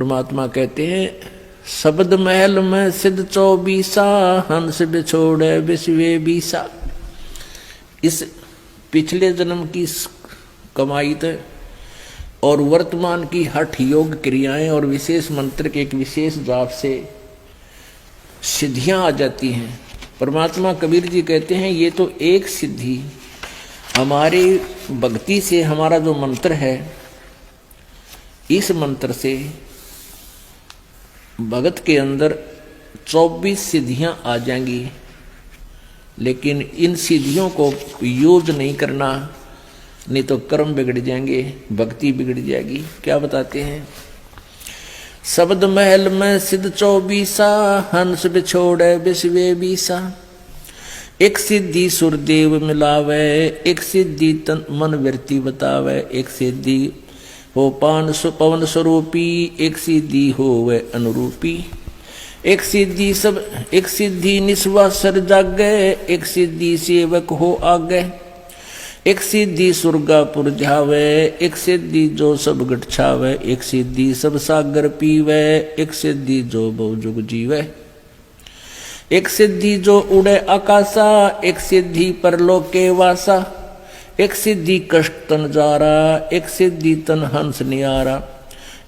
परमात्मा कहते हैं शब्द महल में सिद्ध 24 हंस बिछोड़े विश्वे 20। इस पिछले जन्म की कमाई थे और वर्तमान की हठ योग क्रियाएं और विशेष मंत्र के एक विशेष जाप से सिद्धियां आ जाती हैं। परमात्मा कबीर जी कहते हैं ये तो एक सिद्धि हमारी भक्ति से, हमारा जो मंत्र है इस मंत्र से भगत के अंदर 24 सिद्धियां आ जाएंगी, लेकिन इन सिद्धियों को यूज नहीं करना, नहीं तो कर्म बिगड़ जाएंगे, भक्ति बिगड़ जाएगी। क्या बताते हैं? शब्द महल में सिद्ध 24 हंस बिछोड़े विश्वे 20। एक सिद्धि सुरदेव मिलावे, एक सिद्धि तन मन वृत्ति बतावे, एक सिद्धि हो पान पवन स्वरूपी, एक सिद्धि हो वे अनुरूपी। एक सिद्धि निस्वासर जागे, एक सिद्धि सेवक हो आगे। एक सिद्धि सुरगापुर जावे, एक सिद्धि जो सब गट छावे, एक सिद्धि सब सागर पीवे, एक सिद्धि जो बहुजुग जीवे। एक सिद्धि जो उड़े आकाशा, एक सिद्धि परलोक के वासा। एक सिद्धि कष्ट तन जारा, एक सिद्धि तन हंस नियारा।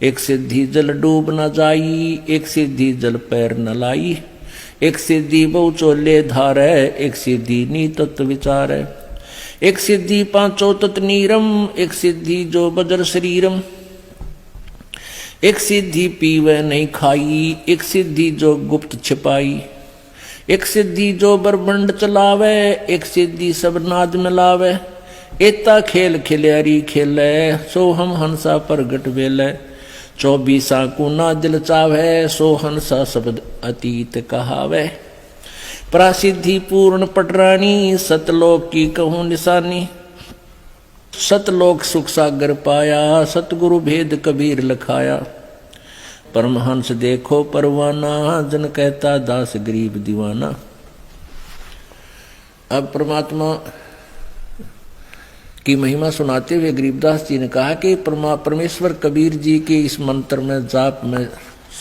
एक सिद्धि जल डूब न जाई, एक सिद्धि जल पैर न लाई। एक सिद्धि बहु चोले धारे, एक सिद्धि नी तत्व विचारे। एक सिद्धि पांचों तत् नीरम, एक सिद्धि जो बजर शरीरम। एक सिद्धि पीवे नहीं खाई, एक सिद्धि जो गुप्त छिपाई। एक सिद्धि जो ब्रह्मंड चलावे, एक सिद्धि सब नाद मिलावे। एता खेल खिलियारी खेले, सो हम हंसा प्रगट वेले। 24 को ना दिल चावे, सो हंसा शब्द अतीत कहावे। प्रासिद्धि पूर्ण पटरानी, सतलोक की कहूँ निशानी। सतलोक सुख सागर पाया, सतगुरु भेद कबीर लखाया। परमहंस देखो परवाना, जन कहता दास गरीब दीवाना। अब परमात्मा की महिमा सुनाते हुए गरीबदास जी ने कहा कि परमेश्वर कबीर जी के इस मंत्र में, जाप में,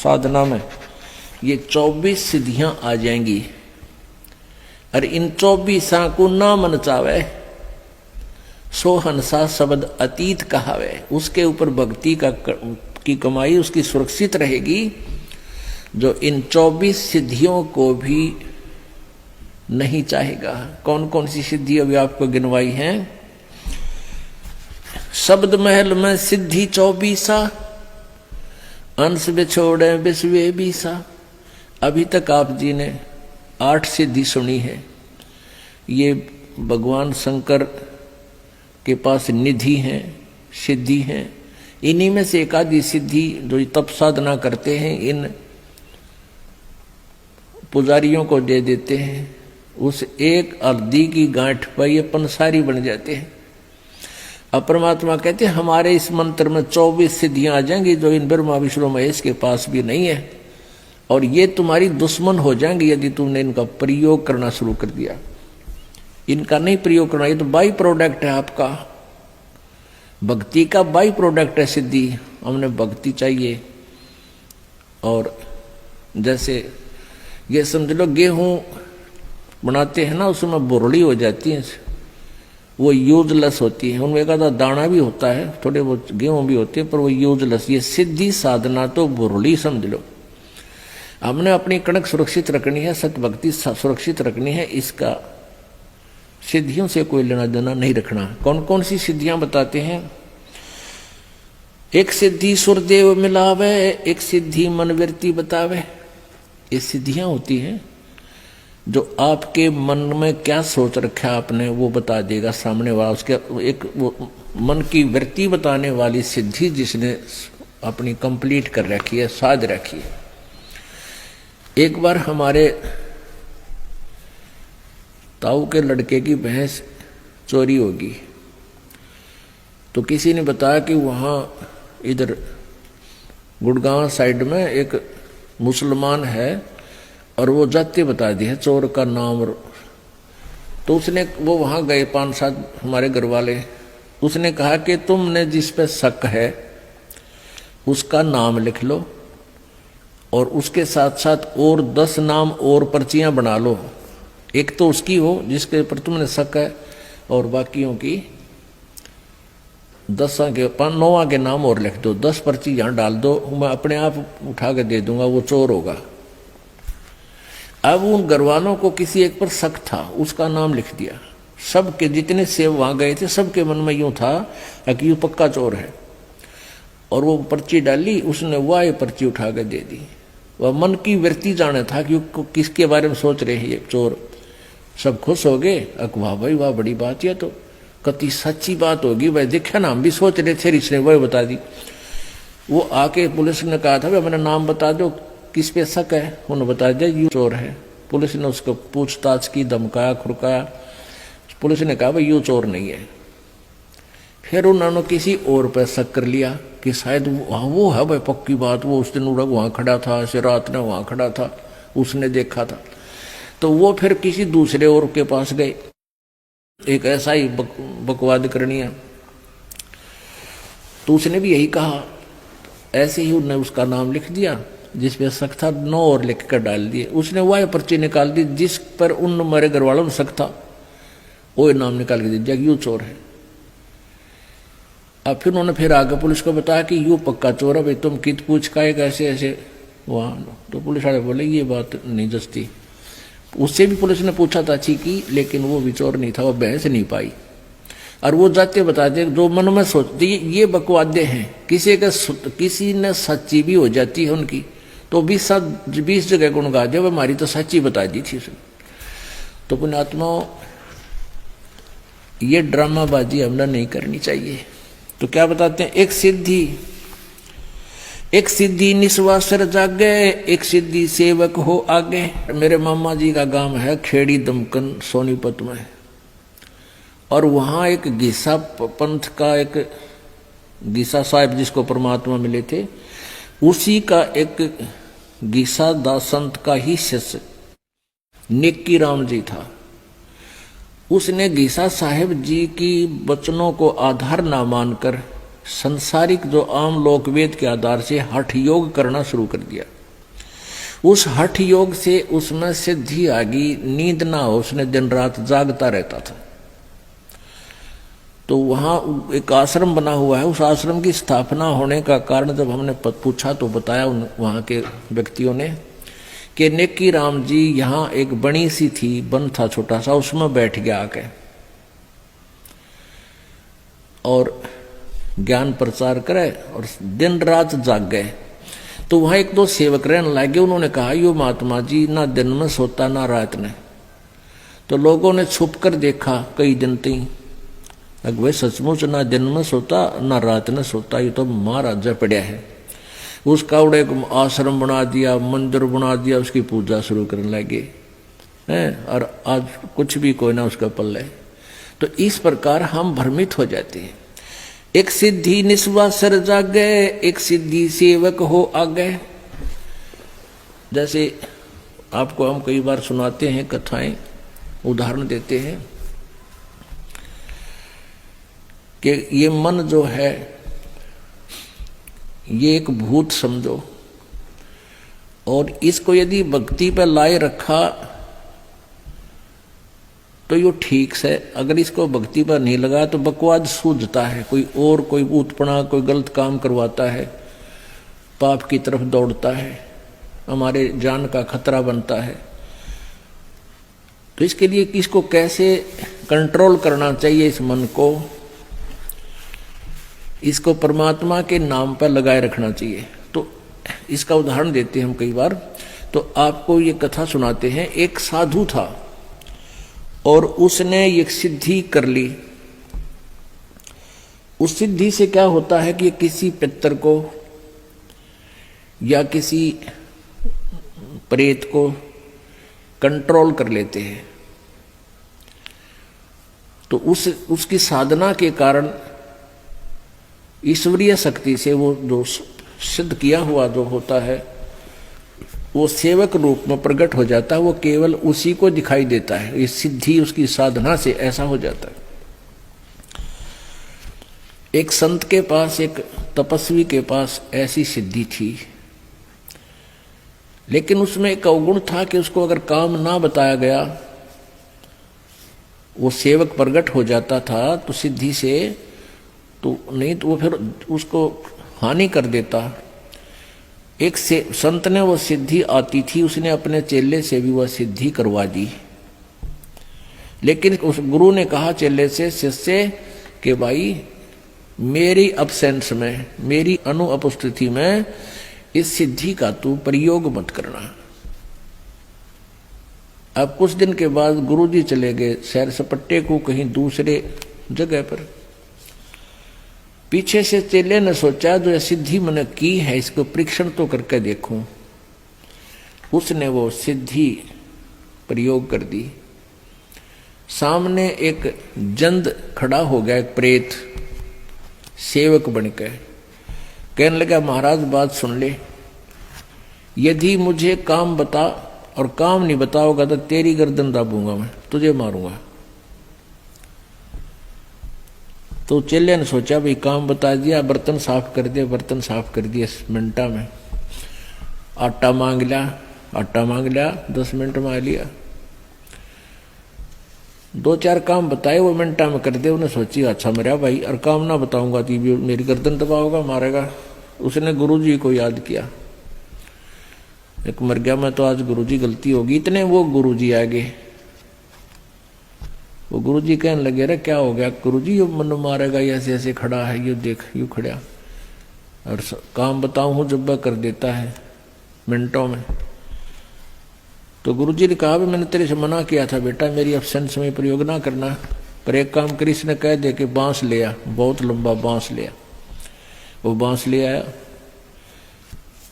साधना में ये 24 सिद्धियां आ जाएंगी। और इन 24 को ना मन चावे, सो हंसा शब्द अतीत कहावे। उसके ऊपर भक्ति की कमाई उसकी सुरक्षित रहेगी, जो इन 24 सिद्धियों को भी नहीं चाहेगा। कौन कौन सी सिद्धि अभी आपको गिनवाई हैं? शब्द महल में सिद्धि 24, अंश बिछोड़े विश्वे 20। अभी तक आप जी ने 8 सिद्धि सुनी है। ये भगवान शंकर के पास निधि है, सिद्धि है। इन्हीं में से एक आधी सिद्धि जो तप साधना करते हैं इन पुजारियों को दे देते हैं। उस एक हल्दी की गांठ पर ये पंसारी बन जाते हैं। अब परमात्मा कहते हैं हमारे इस मंत्र में 24 सिद्धियां आ जाएंगी, जो इन ब्रह्मा विष्णु महेश के पास भी नहीं है। और ये तुम्हारी दुश्मन हो जाएंगी यदि तुमने इनका प्रयोग करना शुरू कर दिया। इनका नहीं प्रयोग करना, ये तो बाई प्रोडक्ट है आपका, भक्ति का बाई प्रोडक्ट है सिद्धि। हमने भक्ति चाहिए। और जैसे ये समझ लो गेहूं बनाते हैं ना, उसमें बुरड़ी हो जाती है, वो यूजलेस होती है। उनमें एक आधा दाना भी होता है, थोड़े बहुत गेहूं भी होते हैं, पर वो यूजलेस। ये सिद्धि साधना तो बुरड़ी समझ लो। हमने अपनी कणक सुरक्षित रखनी है, सत्य भक्ति सुरक्षित रखनी है। इसका सिद्धियों से कोई लेना देना नहीं रखना। कौन कौन सी सिद्धियां बताते हैं? एक सिद्धि सुरदेव मिलावे, एक सिद्धि मन वृत्ति बतावे। ये सिद्धियां होती हैं जो आपके मन में क्या सोच रखा है आपने, वो बता देगा सामने वाला। उसके एक वो मन की वृत्ति बताने वाली सिद्धि जिसने अपनी कंप्लीट कर रखी है, साध रखी है। एक बार हमारे ताऊ के लड़के की भैंस चोरी होगी, तो किसी ने बताया कि वहाँ इधर गुड़गांव साइड में एक मुसलमान है और वो जाति बता दी है चोर का नाम। तो उसने वो वहाँ गए 5-7 हमारे घर वाले। उसने कहा कि तुमने जिस पे शक है उसका नाम लिख लो और उसके साथ साथ और 10 नाम और पर्चियां बना लो, एक तो उसकी हो जिसके ऊपर तुमने शक है, और बाकियों की 10 के 9 के नाम और लिख दो, 10 पर्ची यहां डाल दो, मैं अपने आप उठा के दे दूंगा, वो चोर होगा। अब उन घरवालों को किसी एक पर शक था, उसका नाम लिख दिया। सबके जितने सेव वहां गए थे सबके मन में यूं था कि यूं पक्का चोर है, और वो पर्ची डाली, उसने वह पर्ची उठा के दे दी। वह मन की वृत्ति जाने था कि किसके बारे में सोच रहे हैं ये चोर। सब खुश हो गए, वाह भाई वाह, बड़ी बात है, तो कति सच्ची बात होगी भाई, देखा ना हम भी सोच रहे थे, इसने वह बता दी। वो आके पुलिस ने कहा था भाई मेरा नाम बता दो, किस पे शक है, उन्होंने बता दिया यू चोर है। पुलिस ने उसको पूछताछ की, धमकाया खुरकाया, पुलिस ने कहा भाई यू चोर नहीं है। फिर उन्होंने किसी और पर शक कर लिया कि शायद वो है भाई पक्की बात, वो उस दिन उड़ग वहां खड़ा था, ऐसे रात ने वहां खड़ा था, उसने देखा था। तो वो फिर किसी दूसरे और के पास गए, एक ऐसा ही बकवाद करनी है, तो उसने भी यही कहा। ऐसे ही उन्होंने उसका नाम लिख दिया, जिस पे शक था 9 और लिख कर डाल दिए। उसने वह पर्ची निकाल दी जिस पर उन हमारे घर वालों में शक था, वो नाम निकाल के दे दिया यू चोर है। अब फिर उन्होंने फिर आगे पुलिस को बताया कि यू पक्का चोर है भाई, तुम कित पूछ का ऐसे ऐसे वहाँ। तो पुलिस वाले बोले ये बात नहीं जस्ती। उससे भी पुलिस ने पूछा था अच्छी की, लेकिन वो भी चोर नहीं था, वो बहस नहीं पाई। और वो जाते बताते जो मन में सोचते ये बकवादे हैं, किसी ने सच्ची भी हो जाती है उनकी, तो 20 जगह गुण गा दे, हमारी तो सच्ची बता दी थी उसने। तो पुण्यात्माओं, ये ड्रामाबाजी हमने नहीं करनी चाहिए। तो क्या बताते हैं, एक सिद्धि निस्वासर जागे, एक सिद्धि सेवक हो आगे। मेरे मामा जी का गांव है खेड़ी दमकन सोनीपत में, और वहां एक गीसा पंथ का एक गीसा साहिब जिसको परमात्मा मिले थे, उसी का एक गीसा दास संत का ही शिष्य नेकी राम जी था। उसने गीसा साहिब जी की वचनों को आधार ना मानकर संसारिक जो आम लोकवेद के आधार से हठ योग करना शुरू कर दिया। उस हठ योग से उसमें सिद्धि आ गई, नींद ना हो, उसने दिन रात जागता रहता था। तो वहां एक आश्रम बना हुआ है, उस आश्रम की स्थापना होने का कारण जब हमने पूछा तो बताया वहां के व्यक्तियों ने कि नेकी राम जी यहाँ एक बड़ी सी थी, वन था छोटा सा, उसमें बैठ गया आके और ज्ञान प्रचार करे और दिन रात जाग गए। तो वहां एक दो सेवक रहने लगे, उन्होंने कहा यो महात्मा जी ना दिन में सोता ना रात में। तो लोगों ने छुप कर देखा कई दिन तक, अगवे सचमुच ना दिन में सोता ना रात में सोता, ये तो महाराजा पड़ा है। उसका उड़े आश्रम बना दिया, मंदिर बना दिया, उसकी पूजा शुरू करने लगे हैं, और आज कुछ भी कोई ना उसका पल्ले। तो इस प्रकार हम भ्रमित हो जाते हैं। एक सिद्धि निस्वासर जागे, एक सिद्धि सेवक हो आगे। जैसे आपको हम कई बार सुनाते हैं कथाएं, उदाहरण देते हैं कि ये मन जो है ये एक भूत समझो, और इसको यदि भक्ति पर लाए रखा तो ये ठीक से, अगर इसको भक्ति पर नहीं लगा तो बकवाद सूझता है, कोई और कोई भूतपना कोई गलत काम करवाता है, पाप की तरफ दौड़ता है, हमारे जान का खतरा बनता है। तो इसके लिए किसको कैसे कंट्रोल करना चाहिए, इस मन को, इसको परमात्मा के नाम पर लगाए रखना चाहिए। तो इसका उदाहरण देते हैं हम कई बार। तो आपको ये कथा सुनाते हैं, एक साधु था और उसने एक सिद्धि कर ली। उस सिद्धि से क्या होता है कि किसी पितर को या किसी प्रेत को कंट्रोल कर लेते हैं। तो उसकी साधना के कारण ईश्वरीय शक्ति से वो जो सिद्ध किया हुआ जो होता है वो सेवक रूप में प्रकट हो जाता है, वो केवल उसी को दिखाई देता है। ये सिद्धि उसकी साधना से ऐसा हो जाता है। एक संत के पास, एक तपस्वी के पास ऐसी सिद्धि थी लेकिन उसमें एक अवगुण था कि उसको अगर काम ना बताया गया, वो सेवक प्रकट हो जाता था तो सिद्धि से, तो नहीं तो वो फिर उसको हानि कर देता। एक से संत ने वो सिद्धि आती थी, उसने अपने चेले से भी वह सिद्धि करवा दी। लेकिन उस गुरु ने कहा चेले से, शिष्य कि भाई मेरी अब्सेंस में, मेरी अनुपस्थिति में इस सिद्धि का तू प्रयोग मत करना। अब कुछ दिन के बाद गुरुजी चले गए सैर सपट्टे को कहीं दूसरे जगह पर। पीछे से चेले ने सोचा जो सिद्धि मैंने की है इसको परीक्षण तो करके देखूं। उसने वो सिद्धि प्रयोग कर दी। सामने एक जंद खड़ा हो गया, एक प्रेत सेवक बनकर, कहने लगा महाराज बात सुन ले, यदि मुझे काम बता और काम नहीं बताओगा तो तेरी गर्दन दाबूंगा, मैं तुझे मारूंगा। तो चेले ने सोचा भाई काम बता दिया, बर्तन साफ कर दिया, बर्तन साफ कर दिया मिनटा में। आटा मांग लिया 10 मिनट में आ लिया। 2-4 काम बताए वो मिनटा में कर दे। उन्हें सोची अच्छा मेरा भाई, और काम ना बताऊंगा तो मेरी गर्दन दबाओगा, मारेगा। उसने गुरुजी को याद किया, एक मर गया मैं तो आज गुरुजी गलती होगी। इतने वो गुरुजी आ गए। वो गुरुजी कहने लगे रे क्या हो गया गुरुजी, यो मन मारेगा, ऐसे ऐसे खड़ा है, ये देख यू खड़ा, और काम बताऊं हूं जब कर देता है मिनटों में। तो गुरुजी ने कहा मैंने तेरे से मना किया था बेटा, मेरी एब्सेंस में प्रयोग ना करना, पर एक काम करी, इसने कह दे कि बांस ले आ, बहुत लंबा बांस ले आ। वो बांस ले आया।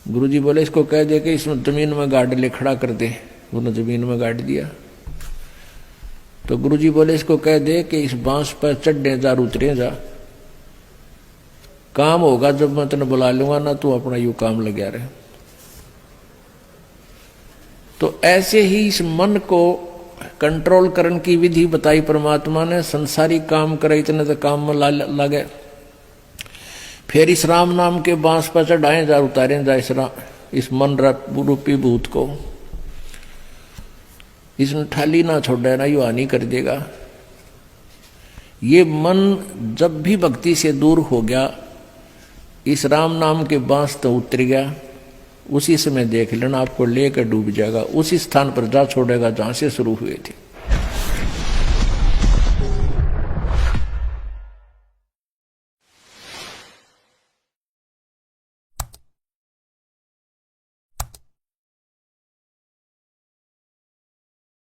गुरुजी बोले इसको कह दे कि इसमें जमीन में गाड़ ले, खड़ा कर दे। उन्होंने जमीन में गाड़ दिया। तो गुरुजी बोले इसको कह दे कि इस बांस पर चढ़ने जा, उतरे जा, काम होगा जब मैं तेने बुला लूंगा ना, तू अपना यू काम लगा रहे। तो ऐसे ही इस मन को कंट्रोल करने की विधि बताई परमात्मा ने। संसारी काम करे इतने तो काम में लगे, फिर इस राम नाम के बांस पर चढ़ाए जा, उतारे जा इस मन रूपी भूत को। इसने ठाली ना छोड़े ना, यू हानि कर देगा। ये मन जब भी भक्ति से दूर हो गया, इस राम नाम के बांस तो उतर गया, उसी समय देख लेना आपको लेकर डूब जाएगा, उसी स्थान पर जा छोड़ेगा जहां से शुरू हुए थे।